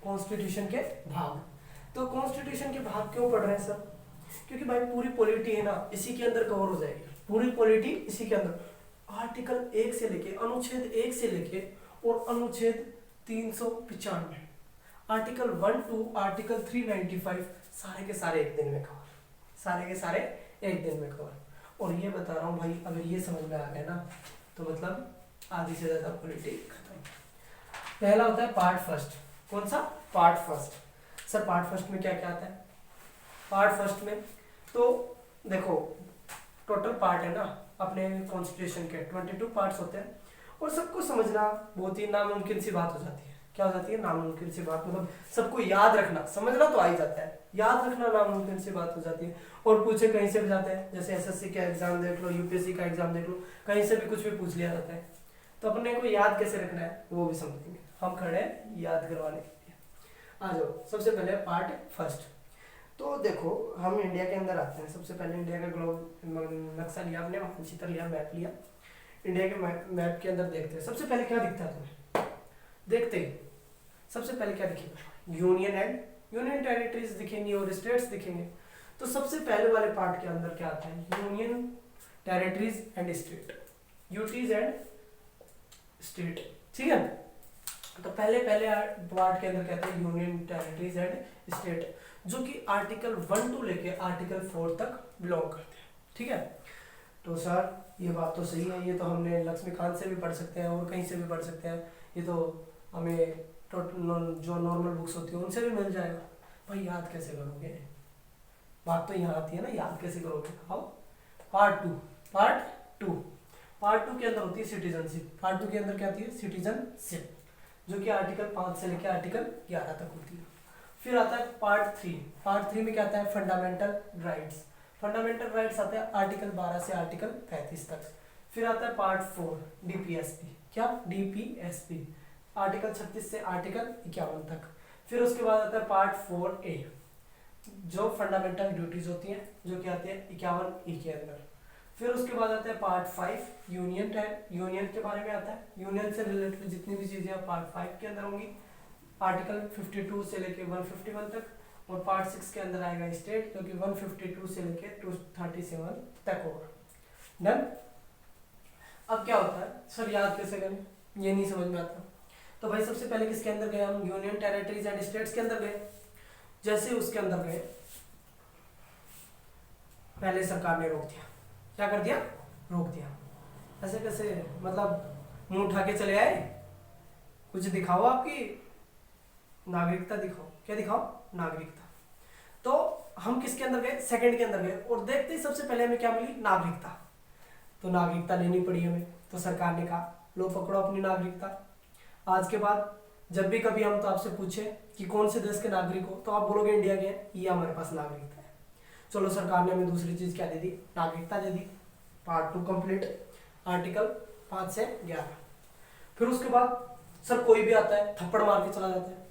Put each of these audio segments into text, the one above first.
Constitution के भाग। तो कॉन्स्टिट्यूशन के भाग क्यों पढ़ रहे हैं सर? क्योंकि भाई पूरी पॉलिटी है ना इसी के अंदर कवर हो जाएगी, पूरी पॉलिटी इसी के अंदर। आर्टिकल 1 से लेके अनुच्छेद 1 से लेके और अनुच्छेद 395, आर्टिकल 1 टू आर्टिकल 395 सारे के सारे एक दिन में कवर, सारे के सारे एक दिन में कवर। और ये बता रहा हूँ भाई, अगर ये समझ में आ गया ना तो मतलब आधी से ज्यादा पॉलिटी खत्म। पहला होता है पार्ट फर्स्ट। कौन सा? Part first. Sir part first में क्या क्या आता है? पार्ट फर्स्ट में तो देखो टोटल पार्ट है ना अपने कॉन्स्टिट्यूशन के 22 पार्ट्स होते हैं, और सबको समझना बहुत ही नामुमकिन सी बात हो जाती है। क्या हो जाती है? नामुमकिन सी बात, मतलब सबको याद रखना, समझना तो आ ही जाता है, याद रखना नामुमकिन सी बात हो जाती है। और पूछे कहीं से भी जाते हैं, जैसे एसएससी का एग्जाम देख लो, यूपीएससी का एग्जाम देख लो, कहीं से भी कुछ भी पूछ लिया जाता है। तो अपने को याद कैसे रखना है वो भी समझेंगे, हम खड़े हैं याद करवाने के लिए। आ जाओ, सबसे पहले पार्ट फर्स्ट। तो देखो हम इंडिया के अंदर आते हैं। सबसे पहले इंडिया का ग्लोब नक्शा लिया हमने, मानचित्र लिया, मैप लिया। इंडिया के मैप के अंदर देखते हैं। सबसे पहले क्या दिखता है तुम्हें? देखते ही सबसे पहले क्या दिखेगा? यूनियन एंड यूनियन टेरिटरीज दिखेंगी और स्टेट्स दिखेंगे। तो सबसे पहले वाले पार्ट के अंदर क्या आता है? Union territories and state, UTs and state, ठीक है। तो पहले पार्ट के अंदर क्या आता है? यूनियन टेरिटरीज एंड स्टेट, जो कि आर्टिकल 1 टू लेके आर्टिकल 4 तक बिलोंग करते हैं, ठीक है। तो सर ये बात तो सही है, ये तो हमने लक्ष्मीकांत से भी पढ़ सकते हैं और कहीं से भी पढ़ सकते हैं, ये तो हमें जो नॉर्मल बुक्स होती है उनसे भी मिल जाएगा। भाई याद कैसे करोगे? बात तो यहाँ आती है ना, याद कैसे करोगे? आओ पार्ट टू के अंदर होती है सिटीजनशिप। पार्ट 2 के अंदर क्या आती है? सिटीजनशिप, जो कि आर्टिकल 5 से लेकर आर्टिकल 11 तक होती है। फिर आता है पार्ट 3 में क्या आता है? Fundamental rights. फंडामेंटल राइट्स आते हैं आर्टिकल 12 से आर्टिकल 35 तक। फिर आता है पार्ट 4 डीपीएसपी। क्या? डीपीएसपी, आर्टिकल 36 से आर्टिकल 51 तक। फिर उसके बाद आता है पार्ट 4A, जो फंडामेंटल ड्यूटीज होती हैं, जो कि आती है 51E के अंदर। फिर उसके बाद आता है पार्ट 5 यूनियन के बारे में आता है। यूनियन से रिलेटेड जितनी भी चीजें पार्ट 5 के अंदर होंगी, आर्टिकल 52 से लेके 151 तक। और पार्ट 6 के अंदर आएगा स्टेट, जो कि 152 से लेके 237 तक होगा। डन। अब क्या होता है सर, याद कैसे करें? ये नहीं समझ में आता। तो भाई सबसे पहले किसके अंदर गए हम? यूनियन टेरिटरीज एंड स्टेट्स के अंदर गए। जैसे उसके अंदर गए, पहले सरकार ने रोक दिया। क्या कर दिया? रोक दिया। ऐसे कैसे? मतलब मुंह उठा के चले आए? कुछ दिखाओ, आपकी नागरिकता दिखाओ। क्या दिखाओ? नागरिकता। तो हम किसके अंदर गए? सेकंड के अंदर गए, और देखते ही सबसे पहले हमें क्या मिली? नागरिकता। तो नागरिकता लेनी पड़ी हमें। तो सरकार ने कहा लो पकड़ो अपनी नागरिकता। आज के बाद जब भी कभी हम तो आपसे पूछे कि कौन से देश के नागरिक हो, तो आप बोलोगे इंडिया के, ये हमारे पास नागरिकता है। चलो सरकार ने हमें दूसरी चीज क्या दे दी? नागरिकता दे दी। पार्ट 2 कंप्लीट, आर्टिकल 5 से 11। फिर उसके बाद सर कोई भी आता है थप्पड़ मार के चला जाता है,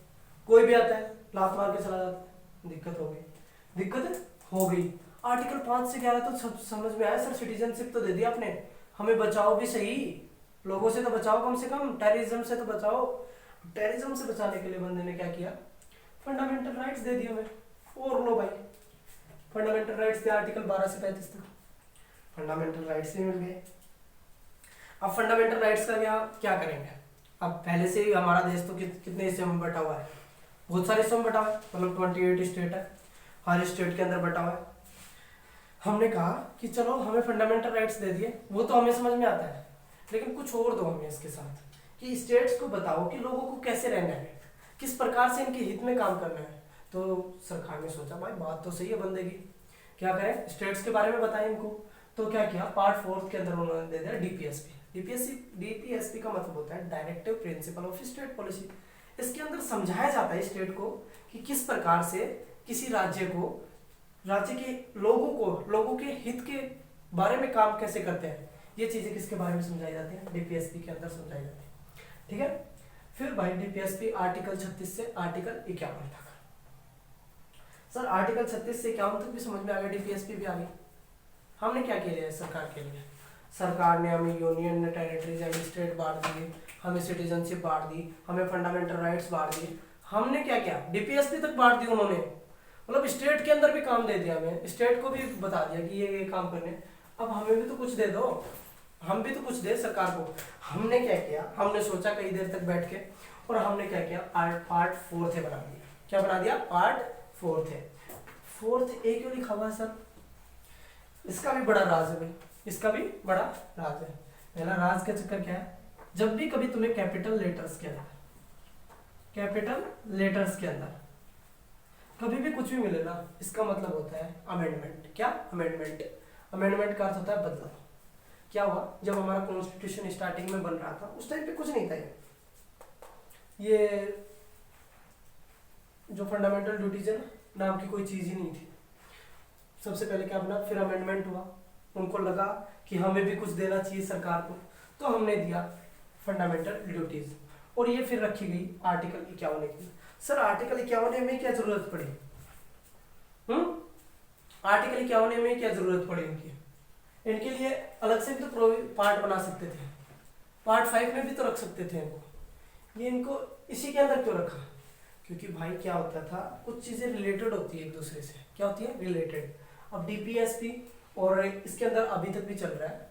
कोई भी आता है लात मार के चला जाता है। दिक्कत हो गई। आर्टिकल 5 से 11 तो सब समझ में आया सर। सिटीजनशिप तो दे दिया आपने, हमें बचाओ भी सही, लोगों से तो बचाओ, कम से कम टेररिज्म से तो बचाओ। टेररिज्म से बचाने के लिए बंदे ने क्या किया? फंडामेंटल राइट्स दे दिए हमें। और लो भाई, फंडामेंटल राइट्स थे आर्टिकल 12 से 35 तक। फंडामेंटल राइट्स ही मिल गए। अब फंडामेंटल राइट्स का क्या करेंगे? अब पहले से ही हमारा देश तो कितने हिस्से में बटा हुआ है? बहुत सारे हिस्सों में बटा हुआ है, मतलब 28 स्टेट है, हर स्टेट के अंदर बटा हुआ है। हमने कहा कि चलो हमें फंडामेंटल राइट्स दे दिए, वो तो हमें समझ में आता है, लेकिन कुछ और दो हमें इसके साथ, कि स्टेट्स को बताओ कि लोगों को कैसे रहना है, किस प्रकार से इनके हित में काम करना है। तो सरकार ने सोचा भाई बात तो सही है बंदे की, क्या करें? स्टेट्स के बारे में बताएं इनको। तो क्या किया? पार्ट 4 के अंदर उन्होंने दे दिया डीपीएसपी। डीपीएसपी का मतलब होता है directive principle of state policy. इसके अंदर समझाया जाता है स्टेट को कि किस प्रकार से किसी राज्य के लोगों के हित के बारे में काम कैसे करते हैं। ये चीजें किसके बारे में समझाई जाती है? डीपीएसपी के अंदर समझाई जाती है, ठीक है। फिर भाई डीपीएसपी आर्टिकल 36 से आर्टिकल 51 तक। सर आर्टिकल 36 से 51 तक भी समझ में आ गया, डीपीएसपी भी आ गई। हमने क्या किया है सरकार के लिए? सरकार ने हमें यूनियन टेरिटरीज एंड स्टेट बांट दिए, हमें सिटीजनशिप बांट दी, हमें फंडामेंटल राइट्स बांट दी, हमने क्या किया, डीपीएसपी तक बांट दी उन्होंने, मतलब स्टेट के अंदर भी काम दे दिया हमें, स्टेट को भी बता दिया कि ये काम करने। अब हमें भी तो कुछ दे दो, हम भी तो कुछ दे सरकार को। हमने क्या किया, हमने सोचा कई देर तक बैठ के, और हमने क्या किया, पार्ट फोर्थ है बना दिया। क्या बना दिया, पार्ट फोर्थ है। फोर्थ ए क्यों लिखा हुआ है सर, इसका भी बड़ा राज है भाई, इसका भी बड़ा राज है। पहला राज का चक्कर क्या है, जब भी कभी तुम्हें कैपिटल लेटर्स के अंदर, कैपिटल लेटर्स के अंदर कभी भी कुछ भी मिले ना, इसका मतलब होता है अमेंडमेंट। क्या, अमेंडमेंट। अमेंडमेंट का अर्थ होता है बदलाव। क्या हुआ, जब हमारा कॉन्स्टिट्यूशन स्टार्टिंग में बन रहा था उस टाइम पे कुछ नहीं था, ये जो फंडामेंटल ड्यूटीज है ना, नाम की कोई चीज ही नहीं थी। सबसे पहले क्या बना, फिर अमेंडमेंट हुआ, उनको लगा कि हमें भी कुछ देना चाहिए सरकार को, तो हमने दिया फंडामेंटल ड्यूटीज, और ये फिर रखी गई आर्टिकल 51 की। सर आर्टिकल 51 में क्या जरूरत पड़ी, आर्टिकल 51 में क्या जरूरत पड़ी इनके लिए अलग से भी तो पार्ट बना सकते थे, पार्ट 5 में भी तो रख सकते थे इनको। ये इनको इसी के अंदर क्यों रखा, क्योंकि भाई क्या होता था, कुछ चीजें रिलेटेड होती है एक दूसरे से। क्या होती है, रिलेटेड। अब डीपीएसपी, और इसके अंदर अभी तक भी चल रहा है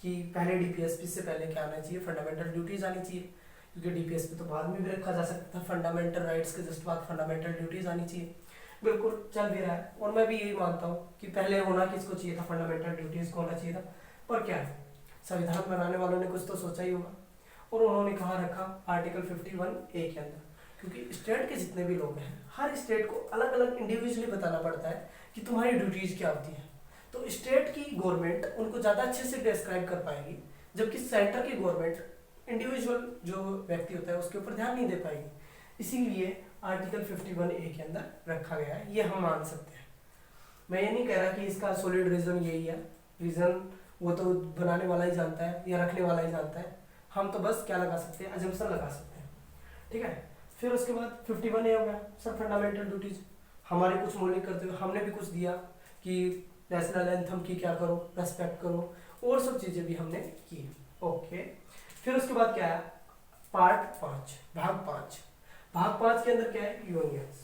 कि पहले डीपीएसपी से पहले क्या आना चाहिए, फंडामेंटल ड्यूटीज आनी चाहिए, क्योंकि डीपीएसपी तो बाद में भी रखा जा सकता था, फंडामेंटल राइट्स के जस्ट बाद फंडामेंटल ड्यूटीज आनी चाहिए। बिल्कुल चल भी रहा है, और मैं भी यही मानता हूँ कि पहले होना किसको चाहिए था, फंडामेंटल ड्यूटीज को होना चाहिए था। पर क्या है, संविधान बनाने वालों ने कुछ तो सोचा ही होगा, और उन्होंने कहाँ रखा, आर्टिकल 51A के अंदर। क्योंकि स्टेट के जितने भी लोग हैं, हर स्टेट को अलग अलग इंडिविजुअली बताना पड़ता है कि तुम्हारी ड्यूटीज क्या होती है। तो स्टेट की गवर्नमेंट उनको ज़्यादा अच्छे से डिस्क्राइब कर पाएगी, जबकि सेंटर की गवर्नमेंट इंडिविजुअल जो व्यक्ति होता है उसके ऊपर ध्यान नहीं दे पाएगी। इसीलिए आर्टिकल 51A के अंदर रखा गया है, ये हम मान सकते हैं। मैं ये नहीं कह रहा कि इसका सॉलिड रीजन यही है, रीजन वो तो बनाने वाला ही जानता है या रखने वाला ही जानता है, हम तो बस क्या लगा सकते हैं, अजम्पशन लगा सकते हैं। ठीक है, फिर उसके बाद 51A हो गया सर, फंडामेंटल ड्यूटीज। हमारे कुछ मौलिक करते हुए हमने भी कुछ दिया कि नेशनल एंथम की क्या करो, रेस्पेक्ट करो, और सब चीजें भी हमने की। ओके, फिर उसके बाद क्या है, पार्ट 5, भाग 5। भाग 5 के अंदर क्या है, यूनियंस।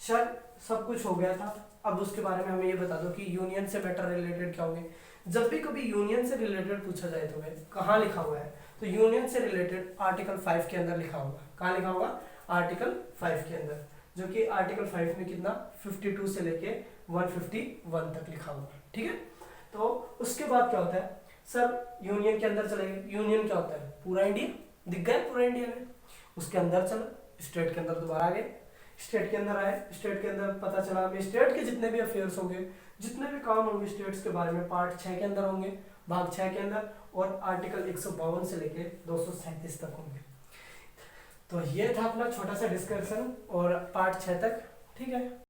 सर सब कुछ हो गया था, अब उसके बारे में हमें ये बता दो कि यूनियन से मैटर रिलेटेड क्या होंगे। जब भी कभी यूनियन से रिलेटेड पूछा जाए तो कहाँ लिखा हुआ है, तो यूनियन से रिलेटेड आर्टिकल 5 के अंदर लिखा होगा। कहाँ लिखा होगा, आर्टिकल 5 के अंदर, जो कि आर्टिकल 5 में कितना 52 से लेके 151 तक लिखा होगा। ठीक है, तो उसके बाद क्या होता है सर, यूनियन के अंदर चले गए। यूनियन क्या होता है, पूरा इंडिया, दिख गया पूरा इंडिया में। उसके अंदर चलो, स्टेट के अंदर दोबारा गए, स्टेट के अंदर आए, स्टेट के अंदर पता चला हमें स्टेट के जितने भी अफेयर्स होंगे, जितने भी काम होंगे स्टेट्स के बारे में, पार्ट 6 के अंदर होंगे, भाग 6 के अंदर, और आर्टिकल 152 से लेके 237 तक होंगे। तो ये था अपना छोटा सा डिस्कशन और पार्ट 6 तक। ठीक है।